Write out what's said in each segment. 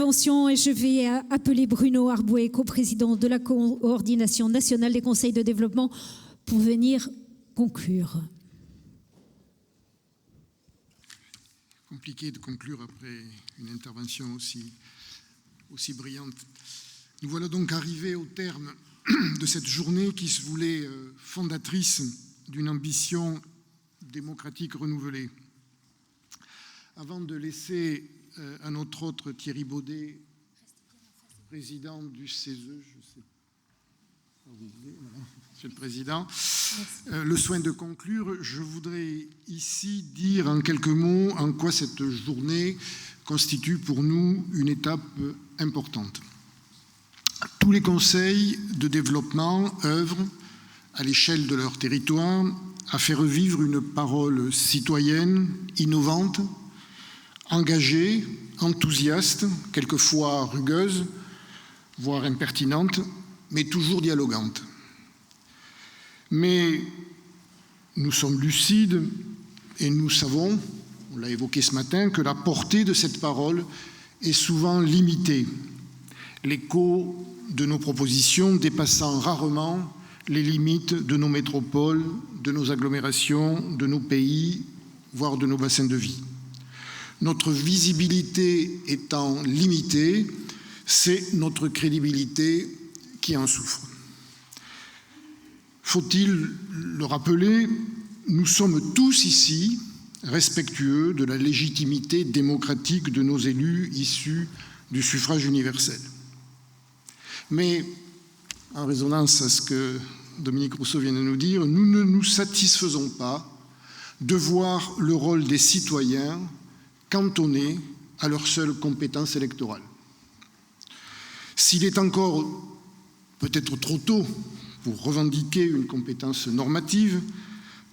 Et je vais appeler Bruno Arbouet, coprésident de la coordination nationale des conseils de développement, pour venir conclure. Compliqué de conclure après une intervention aussi brillante. Nous voilà donc arrivés au terme de cette journée qui se voulait fondatrice d'une ambition démocratique renouvelée. Avant de laisser à notre hôte Thierry Baudet, président du CESE, Monsieur le Président, le soin de conclure, je voudrais ici dire en quelques mots en quoi cette journée constitue pour nous une étape importante. Tous les conseils de développement œuvrent, à l'échelle de leur territoire, à faire vivre une parole citoyenne, innovante, engagée, enthousiaste, quelquefois rugueuse, voire impertinente, mais toujours dialogante. Mais nous sommes lucides et nous savons, on l'a évoqué ce matin, que la portée de cette parole est souvent limitée, l'écho de nos propositions dépassant rarement les limites de nos métropoles, de nos agglomérations, de nos pays, voire de nos bassins de vie. Notre visibilité étant limitée, c'est notre crédibilité qui en souffre. Faut-il le rappeler, nous sommes tous ici respectueux de la légitimité démocratique de nos élus issus du suffrage universel. Mais, en résonance à ce que Dominique Rousseau vient de nous dire, nous ne nous satisfaisons pas de voir le rôle des citoyens cantonné à leur seule compétence électorale. S'il est encore peut-être trop tôt pour revendiquer une compétence normative,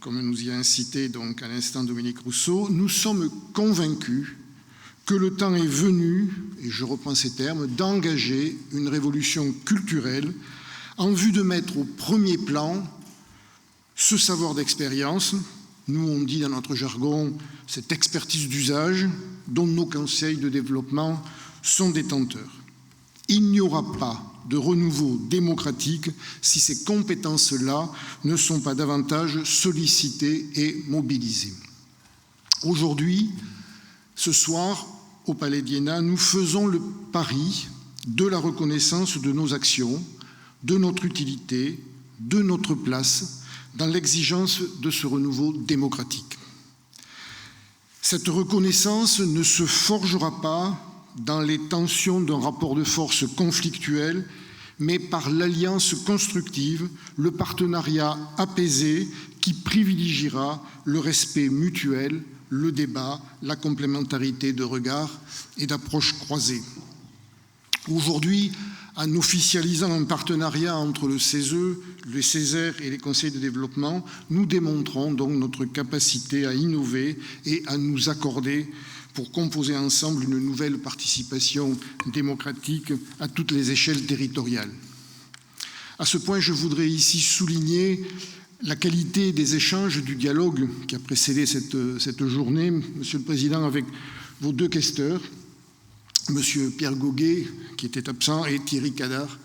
comme nous y a incité donc à l'instant Dominique Rousseau, nous sommes convaincus que le temps est venu, et je reprends ces termes, d'engager une révolution culturelle en vue de mettre au premier plan ce savoir d'expérience, nous on dit dans notre jargon cette expertise d'usage dont nos conseils de développement sont détenteurs. Il n'y aura pas de renouveau démocratique si ces compétences-là ne sont pas davantage sollicitées et mobilisées. Aujourd'hui, ce soir, au Palais d'Iéna, nous faisons le pari de la reconnaissance de nos actions, de notre utilité, de notre place dans l'exigence de ce renouveau démocratique. Cette reconnaissance ne se forgera pas dans les tensions d'un rapport de force conflictuel, mais par l'alliance constructive, le partenariat apaisé qui privilégiera le respect mutuel, le débat, la complémentarité de regards et d'approches croisées. Aujourd'hui, en officialisant un partenariat entre le CESE, le Césaire et les conseils de développement, nous démontrons donc notre capacité à innover et à nous accorder pour composer ensemble une nouvelle participation démocratique à toutes les échelles territoriales. À ce point, je voudrais ici souligner la qualité des échanges, du dialogue qui a précédé cette journée, Monsieur le Président, avec vos deux questeurs, Monsieur Pierre Goguet, qui était absent, et Thierry Cadar,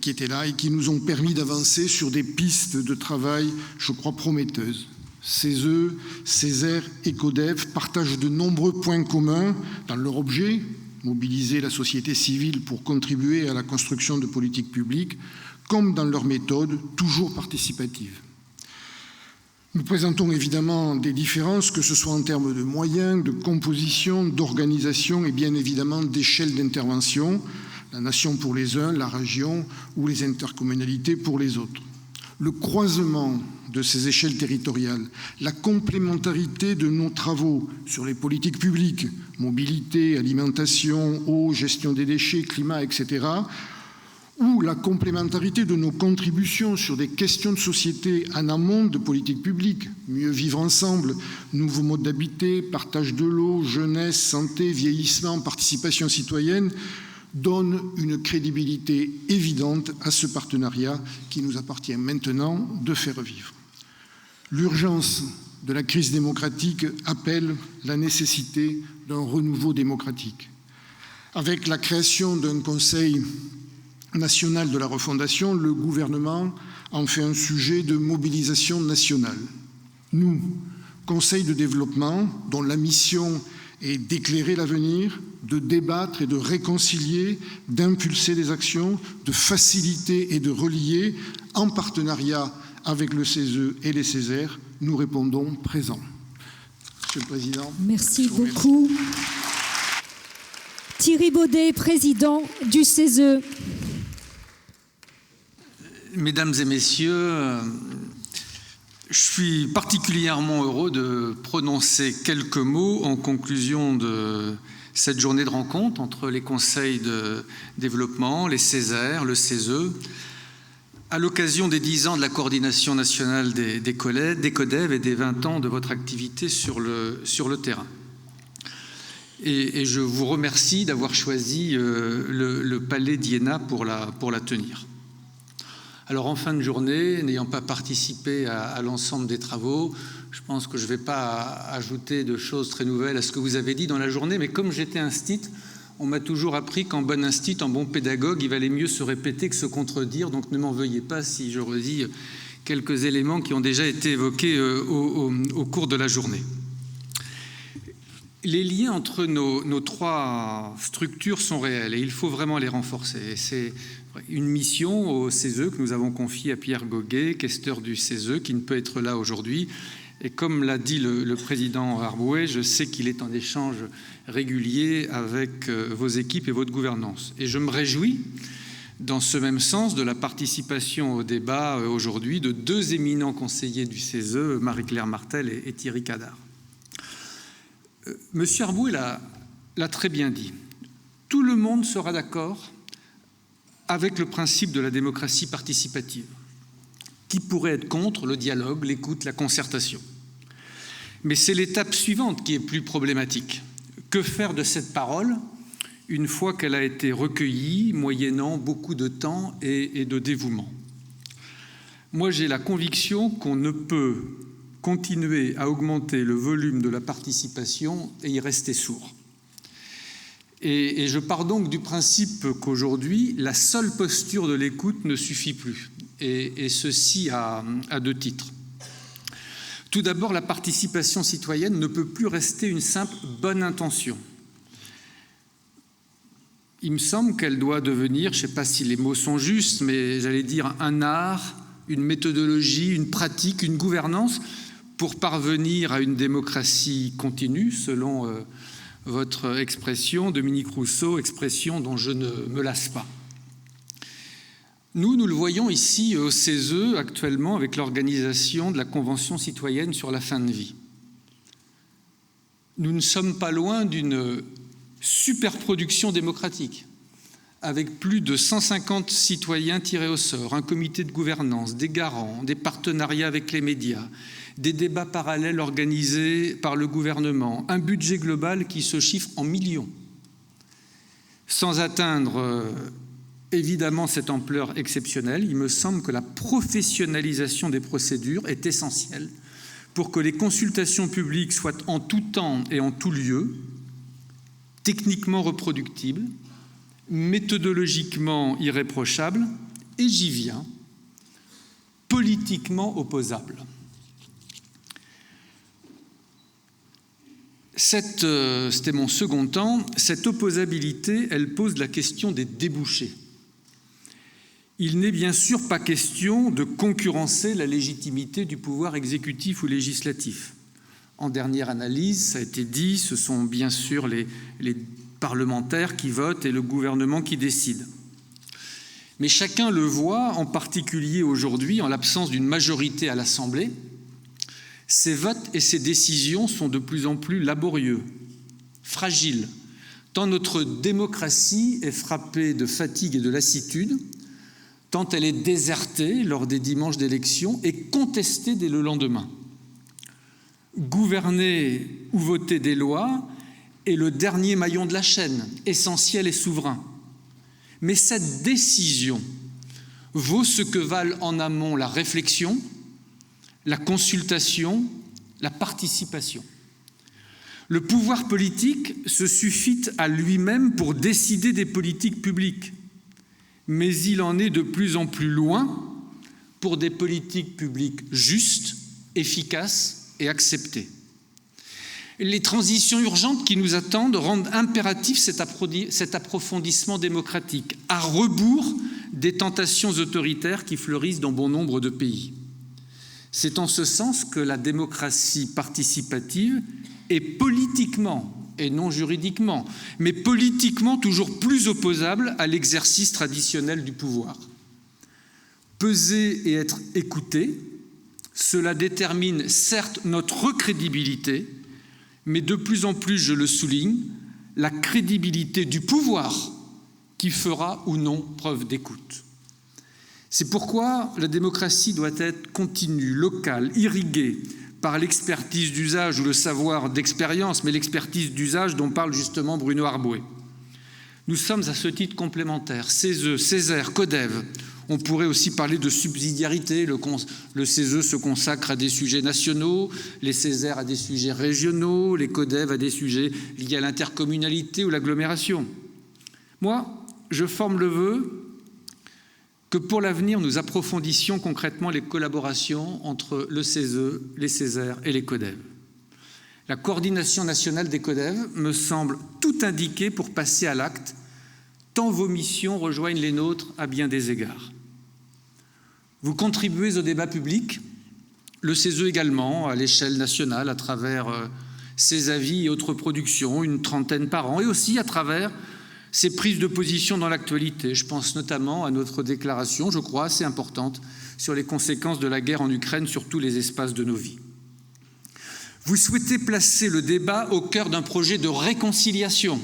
qui était là, et qui nous ont permis d'avancer sur des pistes de travail, je crois, prometteuses. CESE, Césaire et CODEV partagent de nombreux points communs dans leur objet, mobiliser la société civile pour contribuer à la construction de politiques publiques, comme dans leur méthode, toujours participative. Nous présentons évidemment des différences, que ce soit en termes de moyens, de composition, d'organisation et bien évidemment d'échelle d'intervention, la nation pour les uns, la région ou les intercommunalités pour les autres. Le croisement de ces échelles territoriales, la complémentarité de nos travaux sur les politiques publiques, mobilité, alimentation, eau, gestion des déchets, climat, etc., ou la complémentarité de nos contributions sur des questions de société en amont de politiques publiques, mieux vivre ensemble, nouveaux modes d'habiter, partage de l'eau, jeunesse, santé, vieillissement, participation citoyenne, donne une crédibilité évidente à ce partenariat qui nous appartient maintenant de faire vivre. L'urgence de la crise démocratique appelle la nécessité d'un renouveau démocratique. Avec la création d'un Conseil national de la refondation, le gouvernement en fait un sujet de mobilisation nationale. Nous, Conseil de développement, dont la mission est d'éclairer l'avenir, de débattre et de réconcilier, d'impulser des actions, de faciliter et de relier, en partenariat avec le CESE et les Césaires, nous répondons présents. Monsieur le Président. Merci beaucoup. Thierry Baudet, président du CESE. Mesdames et messieurs, je suis particulièrement heureux de prononcer quelques mots en conclusion de cette journée de rencontre entre les conseils de développement, les Césaires, le CESE, à l'occasion des 10 ans de la coordination nationale des CODEV et des 20 ans de votre activité sur le terrain. Et je vous remercie d'avoir choisi le Palais d'Iéna pour la tenir. Alors en fin de journée, n'ayant pas participé à l'ensemble des travaux, je pense que je ne vais pas ajouter de choses très nouvelles à ce que vous avez dit dans la journée, mais comme j'étais instit, on m'a toujours appris qu'en bon instit, en bon pédagogue, il valait mieux se répéter que se contredire, donc ne m'en veuillez pas si je redis quelques éléments qui ont déjà été évoqués au cours de la journée. Les liens entre nos trois structures sont réels et il faut vraiment les renforcer. C'est une mission au CESE que nous avons confiée à Pierre Goguet, questeur du CESE, qui ne peut être là aujourd'hui. Et comme l'a dit le président Arbouet, je sais qu'il est en échange régulier avec vos équipes et votre gouvernance. Et je me réjouis, dans ce même sens, de la participation au débat aujourd'hui de 2 éminents conseillers du CESE, Marie-Claire Martel et Thierry Cadard. Monsieur Arbouet l'a très bien dit. Tout le monde sera d'accord avec le principe de la démocratie participative. Qui pourrait être contre le dialogue, l'écoute, la concertation? Mais c'est l'étape suivante qui est plus problématique. Que faire de cette parole une fois qu'elle a été recueillie, moyennant beaucoup de temps et de dévouement? Moi, j'ai la conviction qu'on ne peut continuer à augmenter le volume de la participation et y rester sourd. Et je pars donc du principe qu'aujourd'hui, la seule posture de l'écoute ne suffit plus, et ceci à 2 titres. Tout d'abord, la participation citoyenne ne peut plus rester une simple bonne intention. Il me semble qu'elle doit devenir, je ne sais pas si les mots sont justes, mais j'allais dire un art, une méthodologie, une pratique, une gouvernance, pour parvenir à une démocratie continue, selon votre expression, Dominique Rousseau, expression dont je ne me lasse pas. Nous le voyons ici au CESE actuellement avec l'organisation de la Convention citoyenne sur la fin de vie. Nous ne sommes pas loin d'une superproduction démocratique, avec plus de 150 citoyens tirés au sort, un comité de gouvernance, des garants, des partenariats avec les médias, des débats parallèles organisés par le gouvernement, un budget global qui se chiffre en millions. Sans atteindre évidemment cette ampleur exceptionnelle, il me semble que la professionnalisation des procédures est essentielle pour que les consultations publiques soient en tout temps et en tout lieu, techniquement reproductibles, méthodologiquement irréprochables, et j'y viens, politiquement opposables. C'était mon second temps. Cette opposabilité, elle pose la question des débouchés. Il n'est bien sûr pas question de concurrencer la légitimité du pouvoir exécutif ou législatif. En dernière analyse, ça a été dit, ce sont bien sûr les parlementaires qui votent et le gouvernement qui décide. Mais chacun le voit, en particulier aujourd'hui, en l'absence d'une majorité à l'Assemblée, ces votes et ces décisions sont de plus en plus laborieux, fragiles, tant notre démocratie est frappée de fatigue et de lassitude, tant elle est désertée lors des dimanches d'élection et contestée dès le lendemain. Gouverner ou voter des lois est le dernier maillon de la chaîne, essentiel et souverain. Mais cette décision vaut ce que valent en amont la réflexion, la consultation, la participation. Le pouvoir politique se suffit à lui-même pour décider des politiques publiques, mais il en est de plus en plus loin pour des politiques publiques justes, efficaces et acceptées. Les transitions urgentes qui nous attendent rendent impératif cet approfondissement démocratique, à rebours des tentations autoritaires qui fleurissent dans bon nombre de pays. C'est en ce sens que la démocratie participative est politiquement, et non juridiquement, mais politiquement toujours plus opposable à l'exercice traditionnel du pouvoir. Peser et être écouté, cela détermine certes notre crédibilité, mais de plus en plus, je le souligne, la crédibilité du pouvoir qui fera ou non preuve d'écoute. C'est pourquoi la démocratie doit être continue, locale, irriguée par l'expertise d'usage ou le savoir d'expérience, mais l'expertise d'usage dont parle justement Bruno Arboué. Nous sommes à ce titre complémentaires, CESE, Césaire, CODEV. On pourrait aussi parler de subsidiarité. Le CESE se consacre à des sujets nationaux, les Césaires à des sujets régionaux, les CODEV à des sujets liés à l'intercommunalité ou l'agglomération. Moi, je forme le vœu que pour l'avenir, nous approfondissions concrètement les collaborations entre le CESE, les Césaires et les CODEV. La coordination nationale des CODEV me semble tout indiquée pour passer à l'acte, tant vos missions rejoignent les nôtres à bien des égards. Vous contribuez au débat public, le CESE également, à l'échelle nationale, à travers ses avis et autres productions, une trentaine par an, et aussi à travers ses prises de position dans l'actualité. Je pense notamment à notre déclaration, je crois, assez importante, sur les conséquences de la guerre en Ukraine sur tous les espaces de nos vies. Vous souhaitez placer le débat au cœur d'un projet de réconciliation,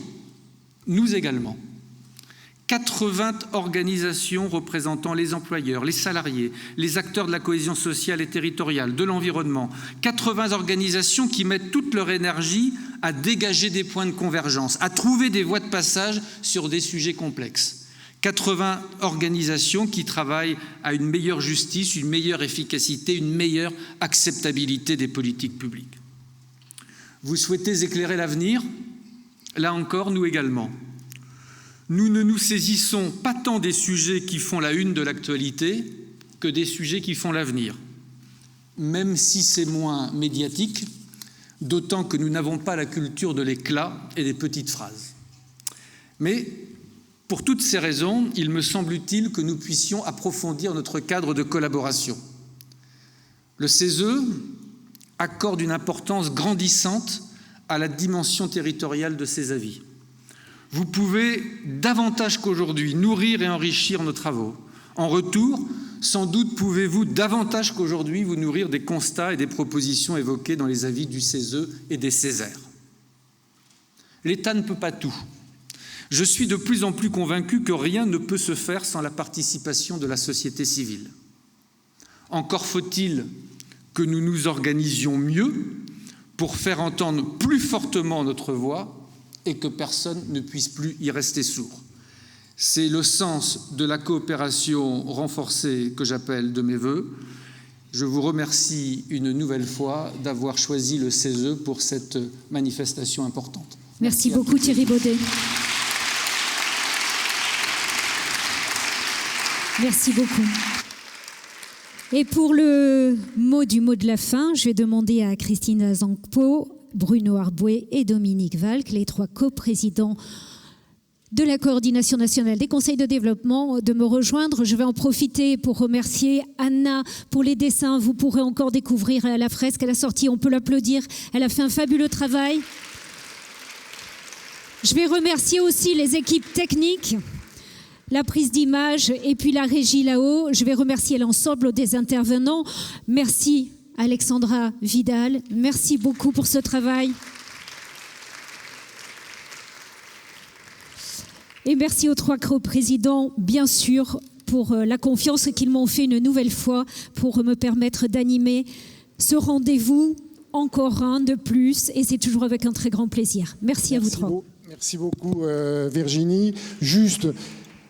nous également. 80 organisations représentant les employeurs, les salariés, les acteurs de la cohésion sociale et territoriale, de l'environnement, 80 organisations qui mettent toute leur énergie à dégager des points de convergence, à trouver des voies de passage sur des sujets complexes. 80 organisations qui travaillent à une meilleure justice, une meilleure efficacité, une meilleure acceptabilité des politiques publiques. Vous souhaitez éclairer l'avenir ? Là encore, nous également. Nous ne nous saisissons pas tant des sujets qui font la une de l'actualité que des sujets qui font l'avenir, même si c'est moins médiatique, d'autant que nous n'avons pas la culture de l'éclat et des petites phrases. Mais pour toutes ces raisons, il me semble utile que nous puissions approfondir notre cadre de collaboration. Le CESE accorde une importance grandissante à la dimension territoriale de ses avis. Vous pouvez, davantage qu'aujourd'hui, nourrir et enrichir nos travaux. En retour, sans doute pouvez-vous, davantage qu'aujourd'hui, vous nourrir des constats et des propositions évoquées dans les avis du CESE et des Césaires. L'État ne peut pas tout. Je suis de plus en plus convaincu que rien ne peut se faire sans la participation de la société civile. Encore faut-il que nous nous organisions mieux pour faire entendre plus fortement notre voix et que personne ne puisse plus y rester sourd. C'est le sens de la coopération renforcée que j'appelle de mes vœux. Je vous remercie une nouvelle fois d'avoir choisi le CESE pour cette manifestation importante. Merci beaucoup Thierry Baudet. Merci beaucoup. Et pour le mot de la fin, je vais demander à Christine Zankpo, Bruno Arboué et Dominique Valk, les trois coprésidents de la coordination nationale des conseils de développement, de me rejoindre. Je vais en profiter pour remercier Anna pour les dessins. Vous pourrez encore découvrir la fresque. Elle a sorti, on peut l'applaudir. Elle a fait un fabuleux travail. Je vais remercier aussi les équipes techniques, la prise d'image et puis la régie là-haut. Je vais remercier l'ensemble des intervenants. Merci Alexandra Vidal, merci beaucoup pour ce travail. Et merci aux trois coprésidents, bien sûr, pour la confiance qu'ils m'ont fait une nouvelle fois pour me permettre d'animer ce rendez-vous, encore un de plus, et c'est toujours avec un très grand plaisir. Merci à vous trois. Merci beaucoup Virginie. Juste,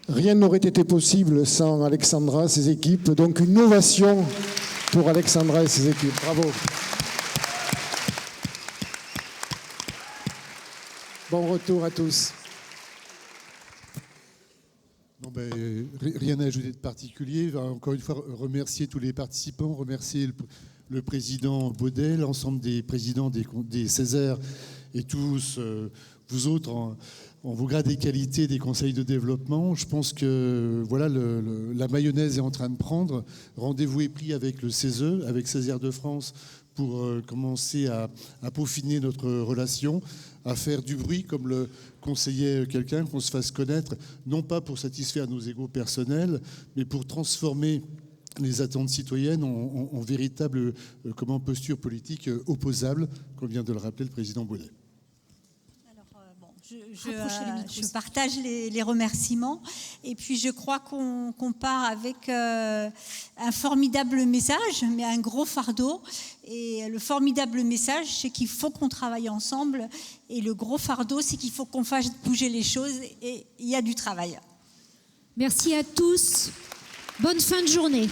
rien n'aurait été possible sans Alexandra, ses équipes, donc une ovation pour Alexandra et ses équipes. Bravo. Bon retour à tous. Non, rien à ajouter de particulier. Encore une fois, remercier tous les participants, remercier le président Baudet, l'ensemble des présidents des Césaires et tous vous autres en vos grades et qualités des conseils de développement. Je pense que voilà, la mayonnaise est en train de prendre. Rendez-vous est pris avec le CESE, avec Césaires de France, pour commencer à peaufiner notre relation, à faire du bruit, comme le conseillait quelqu'un, qu'on se fasse connaître, non pas pour satisfaire nos égos personnels, mais pour transformer les attentes citoyennes en véritable posture politique opposable, comme vient de le rappeler le président Baudet. Je partage les remerciements et puis je crois qu'on part avec un formidable message, mais un gros fardeau. Et le formidable message, c'est qu'il faut qu'on travaille ensemble. Et le gros fardeau, c'est qu'il faut qu'on fasse bouger les choses. Et il y a du travail. Merci à tous. Bonne fin de journée.